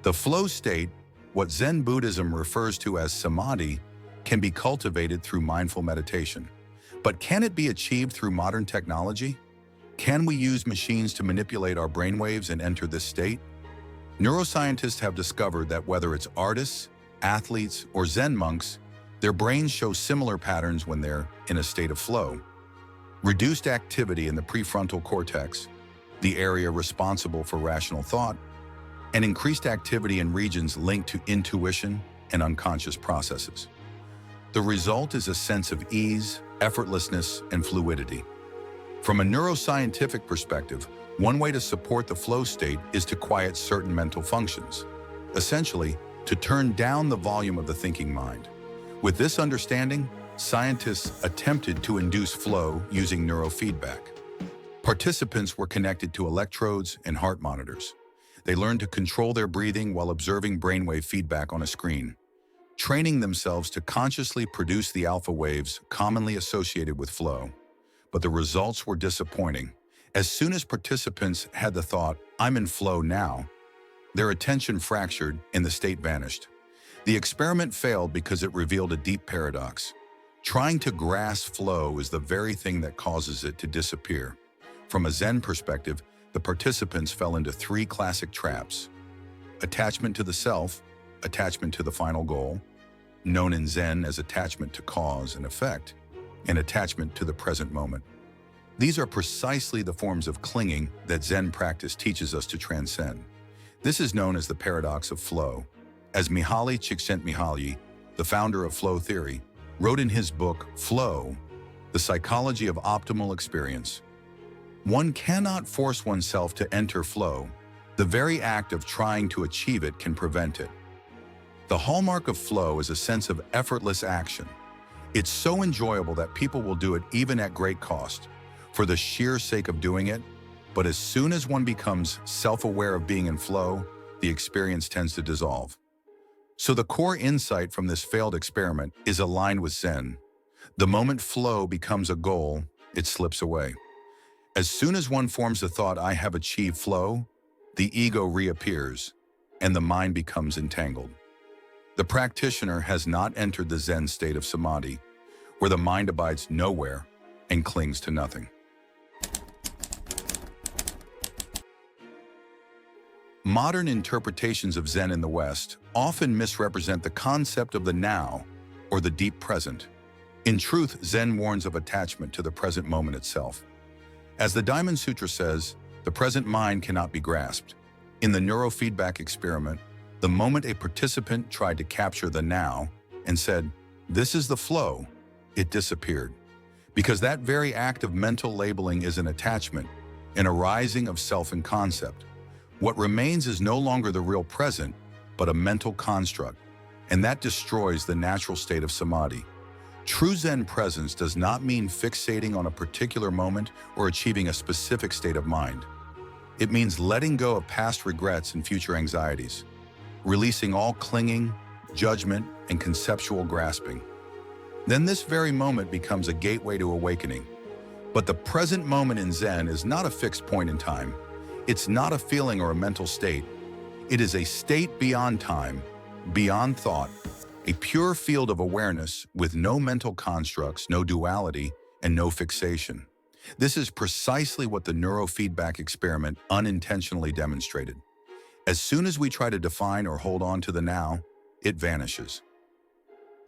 The flow state, what Zen Buddhism refers to as samadhi, can be cultivated through mindful meditation. But can it be achieved through modern technology? Can we use machines to manipulate our brainwaves and enter this state? Neuroscientists have discovered that whether it's artists, athletes, or Zen monks, their brains show similar patterns when they're in a state of flow. Reduced activity in the prefrontal cortex, the area responsible for rational thought, and increased activity in regions linked to intuition and unconscious processes. The result is a sense of ease, effortlessness, and fluidity. From a neuroscientific perspective, one way to support the flow state is to quiet certain mental functions, essentially, to turn down the volume of the thinking mind. With this understanding, scientists attempted to induce flow using neurofeedback. Participants were connected to electrodes and heart monitors. They learned to control their breathing while observing brainwave feedback on a screen, training themselves to consciously produce the alpha waves commonly associated with flow. But the results were disappointing. As soon as participants had the thought, "I'm in flow now," their attention fractured and the state vanished. The experiment failed because it revealed a deep paradox. Trying to grasp flow is the very thing that causes it to disappear. From a Zen perspective, the participants fell into three classic traps: attachment to the self, attachment to the final goal, known in Zen as attachment to cause and effect, and attachment to the present moment. These are precisely the forms of clinging that Zen practice teaches us to transcend. This is known as the paradox of flow. As Mihaly Csikszentmihalyi, the founder of flow theory, wrote in his book, Flow, The Psychology of Optimal Experience, one cannot force oneself to enter flow. The very act of trying to achieve it can prevent it. The hallmark of flow is a sense of effortless action. It's so enjoyable that people will do it even at great cost, for the sheer sake of doing it. But as soon as one becomes self-aware of being in flow, the experience tends to dissolve. So the core insight from this failed experiment is aligned with Zen. The moment flow becomes a goal, it slips away. As soon as one forms the thought, "I have achieved flow," the ego reappears and the mind becomes entangled. The practitioner has not entered the Zen state of samadhi, where the mind abides nowhere and clings to nothing. Modern interpretations of Zen in the West often misrepresent the concept of the now, or the deep present. In truth, Zen warns of attachment to the present moment itself. As the Diamond Sutra says, the present mind cannot be grasped. In the neurofeedback experiment, the moment a participant tried to capture the now and said, "This is the flow," it disappeared. Because that very act of mental labeling is an attachment, an arising of self and concept. What remains is no longer the real present, but a mental construct, and that destroys the natural state of samadhi. True Zen presence does not mean fixating on a particular moment or achieving a specific state of mind. It means letting go of past regrets and future anxieties, releasing all clinging, judgment, and conceptual grasping. Then this very moment becomes a gateway to awakening. But the present moment in Zen is not a fixed point in time. It's not a feeling or a mental state. It is a state beyond time, beyond thought, a pure field of awareness with no mental constructs, no duality, and no fixation. This is precisely what the neurofeedback experiment unintentionally demonstrated. As soon as we try to define or hold on to the now, it vanishes.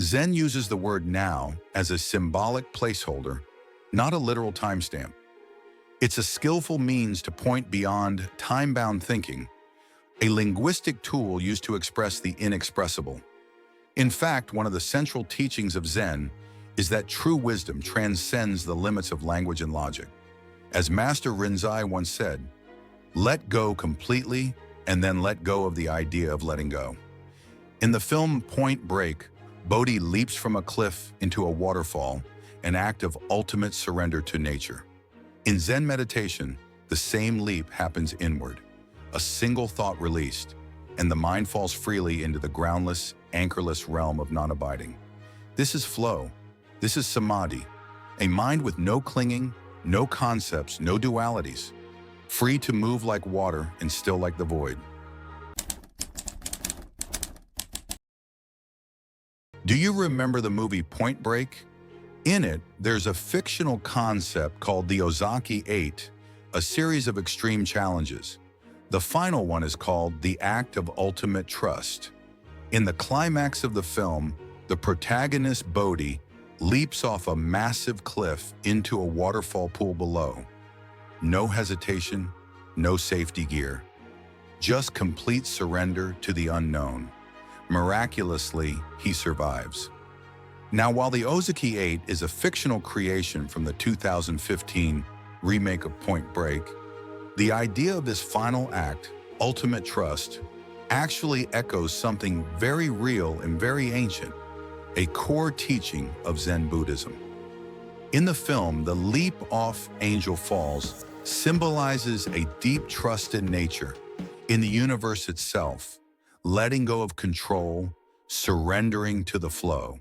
Zen uses the word now as a symbolic placeholder, not a literal timestamp. It's a skillful means to point beyond time-bound thinking, a linguistic tool used to express the inexpressible. In fact, one of the central teachings of Zen is that true wisdom transcends the limits of language and logic. As Master Rinzai once said, "Let go completely and then let go of the idea of letting go." In the film Point Break, Bodhi leaps from a cliff into a waterfall, an act of ultimate surrender to nature. In Zen meditation, the same leap happens inward, a single thought released, and the mind falls freely into the groundless, anchorless realm of non-abiding. This is flow. This is samadhi, a mind with no clinging, no concepts, no dualities, free to move like water and still like the void. Do you remember the movie Point Break? In it, there's a fictional concept called the Ozaki 8, a series of extreme challenges. The final one is called the Act of Ultimate Trust. In the climax of the film, the protagonist Bodhi leaps off a massive cliff into a waterfall pool below. No hesitation, no safety gear. Just complete surrender to the unknown. Miraculously, he survives. Now, while the Ozaki 8 is a fictional creation from the 2015 remake of Point Break, the idea of this final act, ultimate trust, actually echoes something very real and very ancient, a core teaching of Zen Buddhism. In the film, the leap off Angel Falls symbolizes a deep trust in nature, in the universe itself, letting go of control, surrendering to the flow.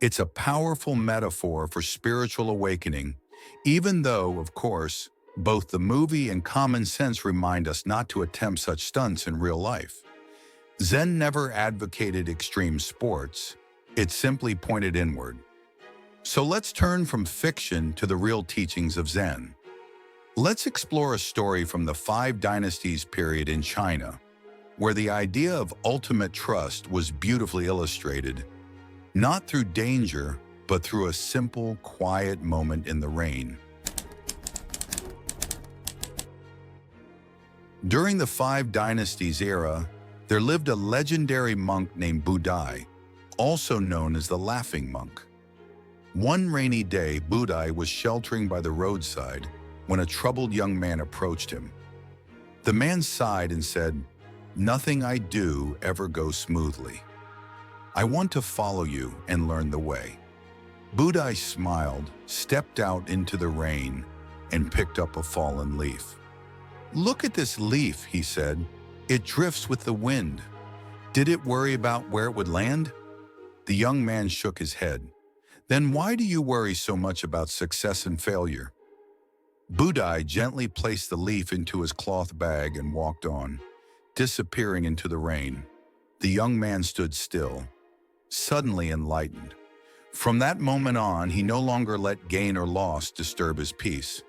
It's a powerful metaphor for spiritual awakening, even though, of course, both the movie and common sense remind us not to attempt such stunts in real life. Zen never advocated extreme sports. It simply pointed inward. So let's turn from fiction to the real teachings of Zen. Let's explore a story from the 5 Dynasties period in China, where the idea of ultimate trust was beautifully illustrated, not through danger, but through a simple, quiet moment in the rain. During the 5 Dynasties era, there lived a legendary monk named Budai, also known as the Laughing Monk. One rainy day, Budai was sheltering by the roadside when a troubled young man approached him. The man sighed and said, "Nothing I do ever goes smoothly. I want to follow you and learn the way." Budai smiled, stepped out into the rain, and picked up a fallen leaf. "Look at this leaf," he said. "It drifts with the wind. Did it worry about where it would land?" The young man shook his head. "Then why do you worry so much about success and failure?" Budai gently placed the leaf into his cloth bag and walked on, disappearing into the rain. The young man stood still, suddenly enlightened. From that moment on, he no longer let gain or loss disturb his peace.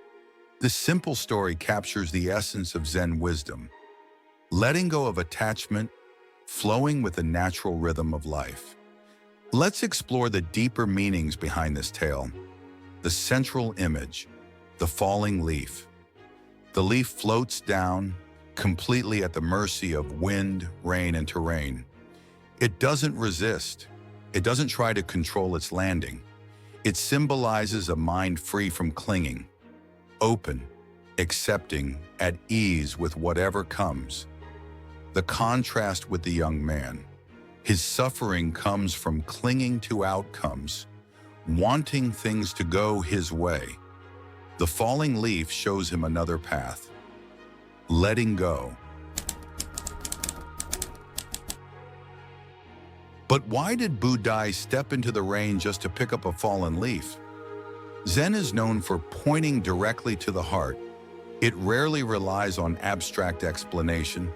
This simple story captures the essence of Zen wisdom, letting go of attachment, flowing with the natural rhythm of life. Let's explore the deeper meanings behind this tale. The central image, the falling leaf. The leaf floats down, completely at the mercy of wind, rain, and terrain. It doesn't resist. It doesn't try to control its landing. It symbolizes a mind free from clinging, open, accepting, at ease with whatever comes. The contrast with the young man. His suffering comes from clinging to outcomes, wanting things to go his way. The falling leaf shows him another path, letting go. But why did Budai step into the rain just to pick up a fallen leaf? Zen is known for pointing directly to the heart. It rarely relies on abstract explanation.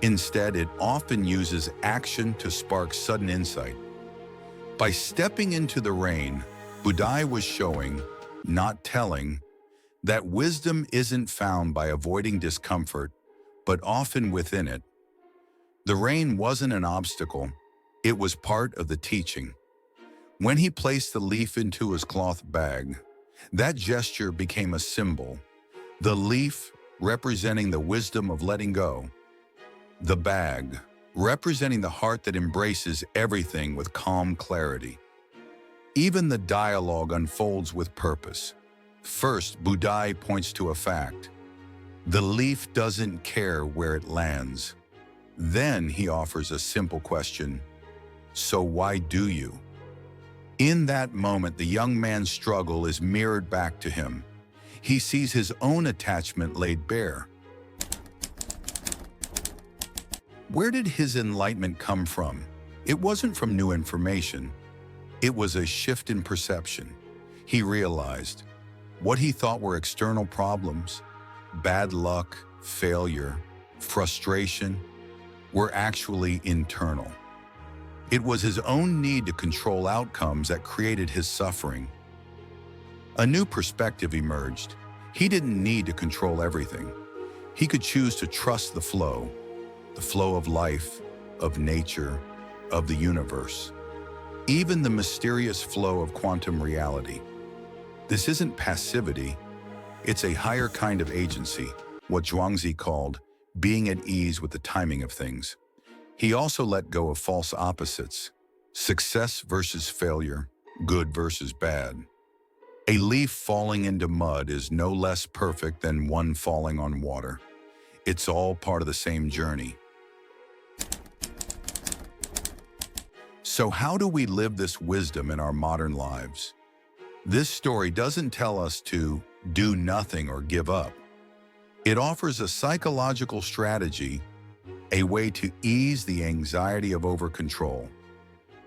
Instead, it often uses action to spark sudden insight. By stepping into the rain, Budai was showing, not telling, that wisdom isn't found by avoiding discomfort, but often within it. The rain wasn't an obstacle, it was part of the teaching. When he placed the leaf into his cloth bag, that gesture became a symbol, the leaf representing the wisdom of letting go, the bag representing the heart that embraces everything with calm clarity. Even the dialogue unfolds with purpose. First, Budai points to a fact. The leaf doesn't care where it lands. Then he offers a simple question. So why do you? In that moment, the young man's struggle is mirrored back to him. He sees his own attachment laid bare. Where did his enlightenment come from? It wasn't from new information. It was a shift in perception. He realized what he thought were external problems, bad luck, failure, frustration, were actually internal. It was his own need to control outcomes that created his suffering. A new perspective emerged. He didn't need to control everything. He could choose to trust the flow of life, of nature, of the universe, even the mysterious flow of quantum reality. This isn't passivity, it's a higher kind of agency, what Zhuangzi called being at ease with the timing of things. He also let go of false opposites, success versus failure, good versus bad. A leaf falling into mud is no less perfect than one falling on water. It's all part of the same journey. So how do we live this wisdom in our modern lives? This story doesn't tell us to do nothing or give up. It offers a psychological strategy, a way to ease the anxiety of over-control.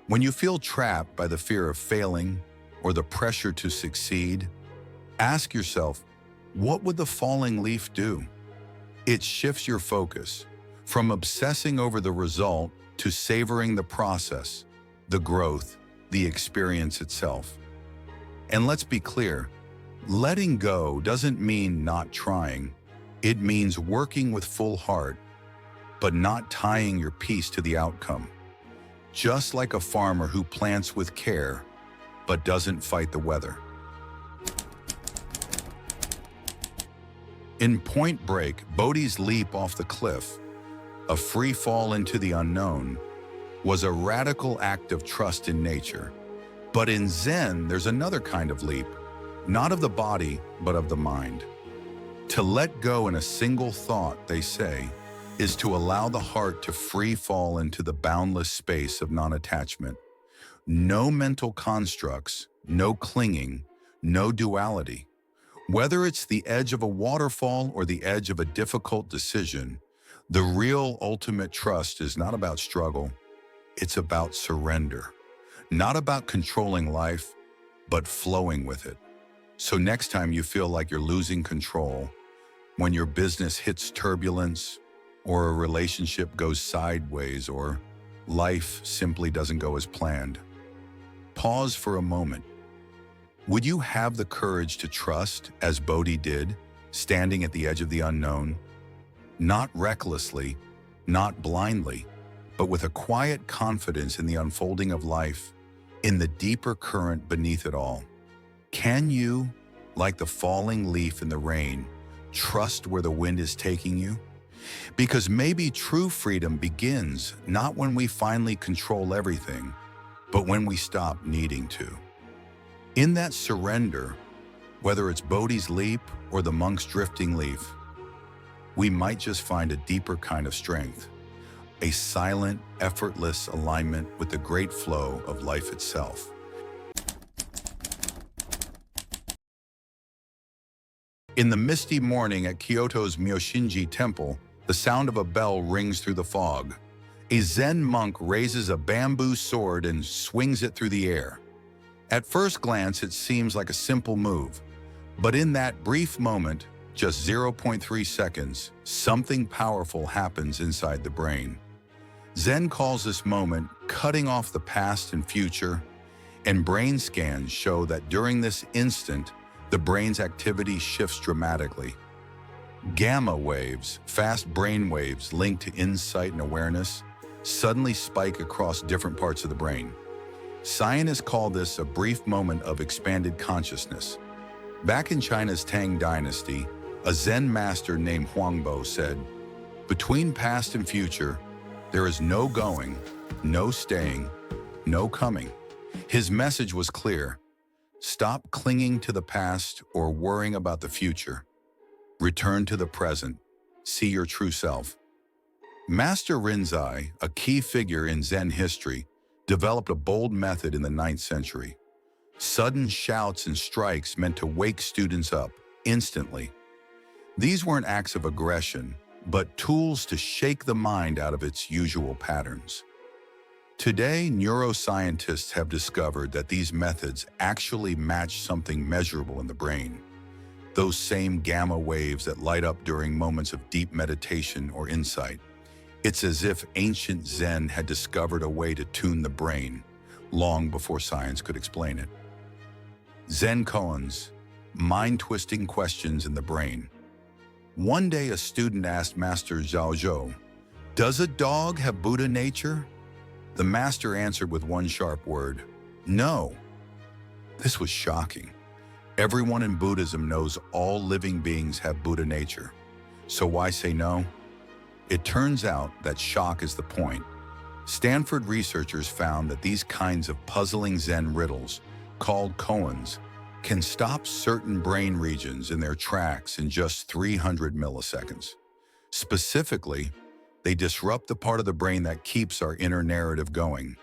When you feel trapped by the fear of failing or the pressure to succeed, ask yourself, what would the falling leaf do? It shifts your focus from obsessing over the result to savoring the process, the growth, the experience itself. And let's be clear, letting go doesn't mean not trying. It means working with full heart, but not tying your peace to the outcome. Just like a farmer who plants with care, but doesn't fight the weather. In Point Break, Bodhi's leap off the cliff, a free fall into the unknown, was a radical act of trust in nature. But in Zen, there's another kind of leap, not of the body, but of the mind. To let go in a single thought, they say, is to allow the heart to free fall into the boundless space of non-attachment. No mental constructs, no clinging, no duality. Whether it's the edge of a waterfall or the edge of a difficult decision, the real ultimate trust is not about struggle, it's about surrender. Not about controlling life, but flowing with it. So next time you feel like you're losing control, when your business hits turbulence, or a relationship goes sideways, or life simply doesn't go as planned, pause for a moment. Would you have the courage to trust, as Bodhi did, standing at the edge of the unknown? Not recklessly, not blindly, but with a quiet confidence in the unfolding of life, in the deeper current beneath it all. Can you, like the falling leaf in the rain, trust where the wind is taking you? Because maybe true freedom begins not when we finally control everything, but when we stop needing to. In that surrender, whether it's Bodhi's leap or the monk's drifting leaf, we might just find a deeper kind of strength, a silent, effortless alignment with the great flow of life itself. In the misty morning at Kyoto's Myoshinji Temple, the sound of a bell rings through the fog. A Zen monk raises a bamboo sword and swings it through the air. At first glance, it seems like a simple move, but in that brief moment, just 0.3 seconds, something powerful happens inside the brain. Zen calls this moment cutting off the past and future, and brain scans show that during this instant, the brain's activity shifts dramatically. Gamma waves, fast brain waves linked to insight and awareness, suddenly spike across different parts of the brain. Scientists call this a brief moment of expanded consciousness. Back in China's Tang Dynasty, a Zen master named Huangbo said, "Between past and future, there is no going, no staying, no coming." His message was clear. Stop clinging to the past or worrying about the future. Return to the present. See your true self. Master Rinzai, a key figure in Zen history, developed a bold method in the 9th century. Sudden shouts and strikes meant to wake students up instantly. These weren't acts of aggression, but tools to shake the mind out of its usual patterns. Today, neuroscientists have discovered that these methods actually match something measurable in the brain. Those same gamma waves that light up during moments of deep meditation or insight. It's as if ancient Zen had discovered a way to tune the brain long before science could explain it. Zen koans, mind-twisting questions in the brain. One day a student asked Master Zhao, "Does a dog have Buddha nature?" The master answered with one sharp word, "No." This was shocking. Everyone in Buddhism knows all living beings have Buddha nature. So why say no? It turns out that shock is the point. Stanford researchers found that these kinds of puzzling Zen riddles, called koans, can stop certain brain regions in their tracks in just 300 milliseconds. Specifically, they disrupt the part of the brain that keeps our inner narrative going,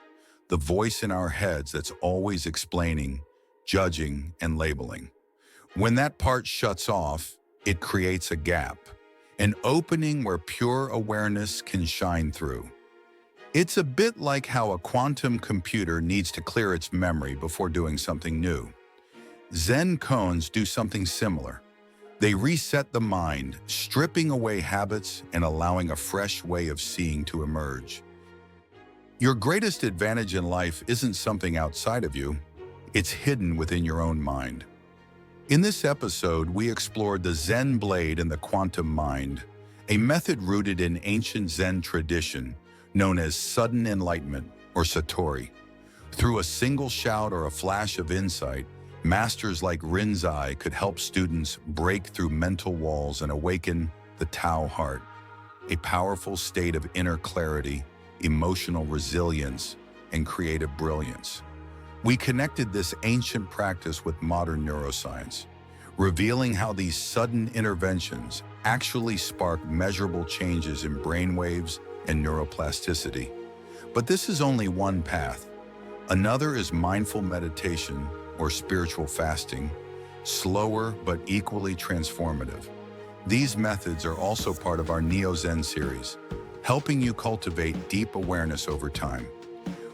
the voice in our heads that's always explaining, judging, and labeling. When that part shuts off, it creates a gap, an opening where pure awareness can shine through. It's a bit like how a quantum computer needs to clear its memory before doing something new. Zen koans do something similar. They reset the mind, stripping away habits and allowing a fresh way of seeing to emerge. Your greatest advantage in life isn't something outside of you, it's hidden within your own mind. In this episode, we explored the Zen blade and the quantum mind, a method rooted in ancient Zen tradition known as sudden enlightenment or satori. Through a single shout or a flash of insight, masters like Rinzai could help students break through mental walls and awaken the Tao heart, a powerful state of inner clarity, emotional resilience, and creative brilliance. We connected this ancient practice with modern neuroscience, revealing how these sudden interventions actually spark measurable changes in brainwaves and neuroplasticity. But this is only one path. Another is mindful meditation or spiritual fasting, slower but equally transformative. These methods are also part of our Neo-Zen series, helping you cultivate deep awareness over time.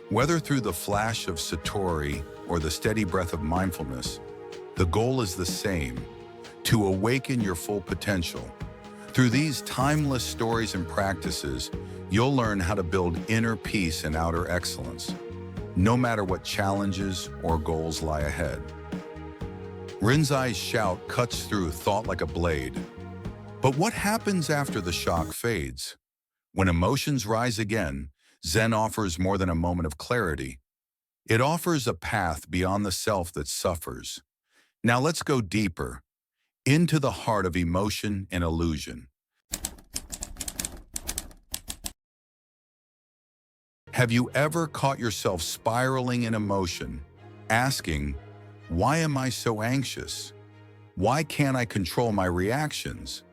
Whether through the flash of satori or the steady breath of mindfulness, the goal is the same: to awaken your full potential. Through these timeless stories and practices, you'll learn how to build inner peace and outer excellence, no matter what challenges or goals lie ahead. Rinzai's shout cuts through thought like a blade. But what happens after the shock fades? When emotions rise again, Zen offers more than a moment of clarity. It offers a path beyond the self that suffers. Now let's go deeper, into the heart of emotion and illusion. Have you ever caught yourself spiraling in emotion, asking, "Why am I so anxious? Why can't I control my reactions?"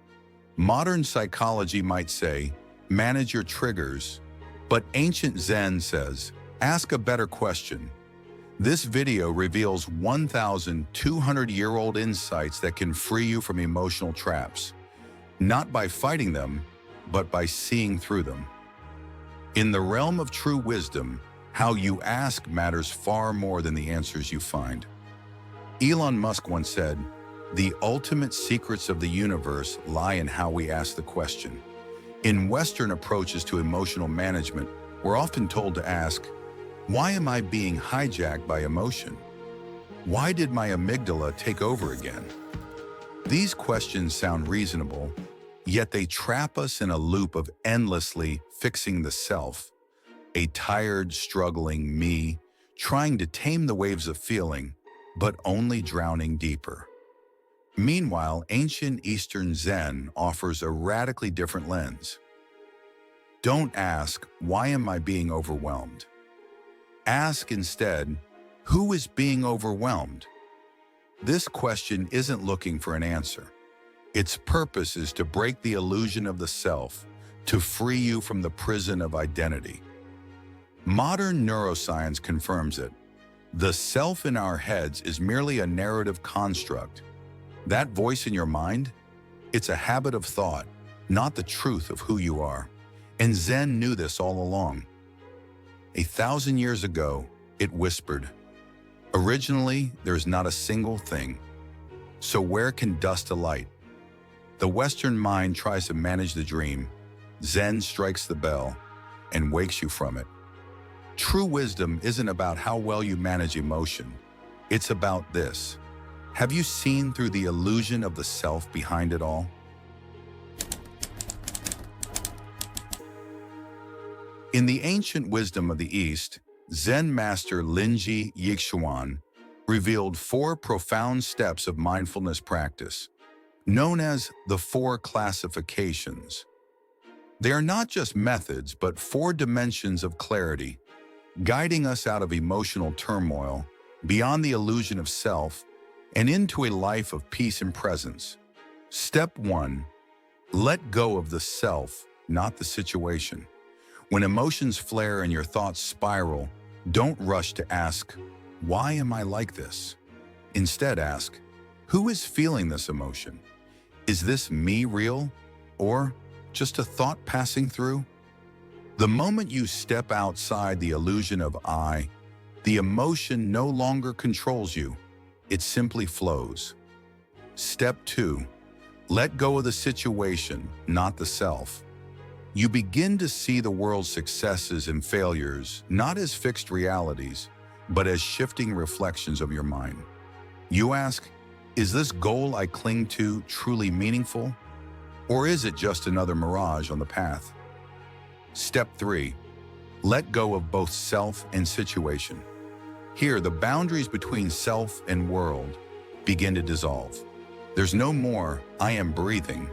Modern psychology might say, manage your triggers, but ancient Zen says, ask a better question. This video reveals 1,200-year-old insights that can free you from emotional traps, not by fighting them, but by seeing through them. In the realm of true wisdom, how you ask matters far more than the answers you find. Elon Musk once said, "The ultimate secrets of the universe lie in how we ask the question." In Western approaches to emotional management, we're often told to ask, why am I being hijacked by emotion? Why did my amygdala take over again? These questions sound reasonable, yet they trap us in a loop of endlessly fixing the self, a tired, struggling me, trying to tame the waves of feeling, but only drowning deeper. Meanwhile, ancient Eastern Zen offers a radically different lens. Don't ask, why am I being overwhelmed? Ask instead, who is being overwhelmed? This question isn't looking for an answer. Its purpose is to break the illusion of the self, to free you from the prison of identity. Modern neuroscience confirms it. The self in our heads is merely a narrative construct. That voice in your mind, it's a habit of thought, not the truth of who you are. And Zen knew this all along. 1,000 years ago, it whispered, "Originally, there's not a single thing. So where can dust alight?" The Western mind tries to manage the dream, Zen strikes the bell and wakes you from it. True wisdom isn't about how well you manage emotion. It's about this. Have you seen through the illusion of the self behind it all? In the ancient wisdom of the East, Zen master Linji Yixuan revealed 4 profound steps of mindfulness practice, known as the 4 classifications. They are not just methods, but 4 dimensions of clarity, guiding us out of emotional turmoil, beyond the illusion of self, and into a life of peace and presence. Step 1. Let go of the self, not the situation. When emotions flare and your thoughts spiral, don't rush to ask, "Why am I like this?" Instead ask, "Who is feeling this emotion? Is this me real, or just a thought passing through?" The moment you step outside the illusion of I, the emotion no longer controls you. It simply flows. Step 2. Let go of the situation, not the self. You begin to see the world's successes and failures not as fixed realities, but as shifting reflections of your mind. You ask, is this goal I cling to truly meaningful? Or is it just another mirage on the path? Step 3. Let go of both self and situation. Here, the boundaries between self and world begin to dissolve. There's no more, "I am breathing,"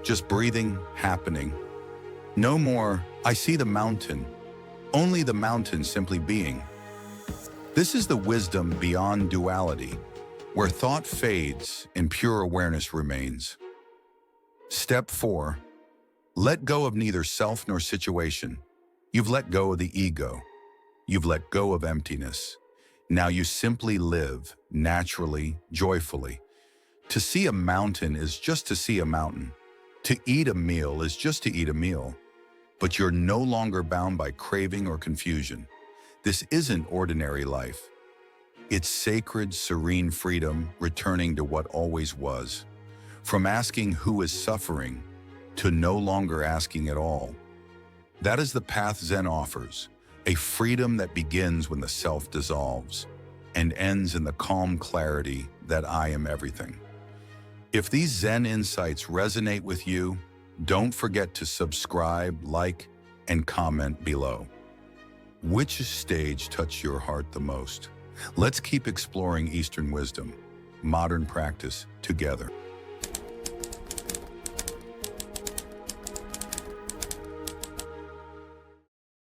just breathing, happening. No more, "I see the mountain," only the mountain simply being. This is the wisdom beyond duality, where thought fades and pure awareness remains. Step 4. Let go of neither self nor situation. You've let go of the ego. You've let go of emptiness. Now you simply live, naturally, joyfully. To see a mountain is just to see a mountain. To eat a meal is just to eat a meal. But you're no longer bound by craving or confusion. This isn't ordinary life. It's sacred, serene freedom returning to what always was. From asking who is suffering to no longer asking at all. That is the path Zen offers, a freedom that begins when the self dissolves and ends in the calm clarity that I am everything. If these Zen insights resonate with you, don't forget to subscribe, like, and comment below. Which stage touched your heart the most? Let's keep exploring Eastern wisdom, modern practice together.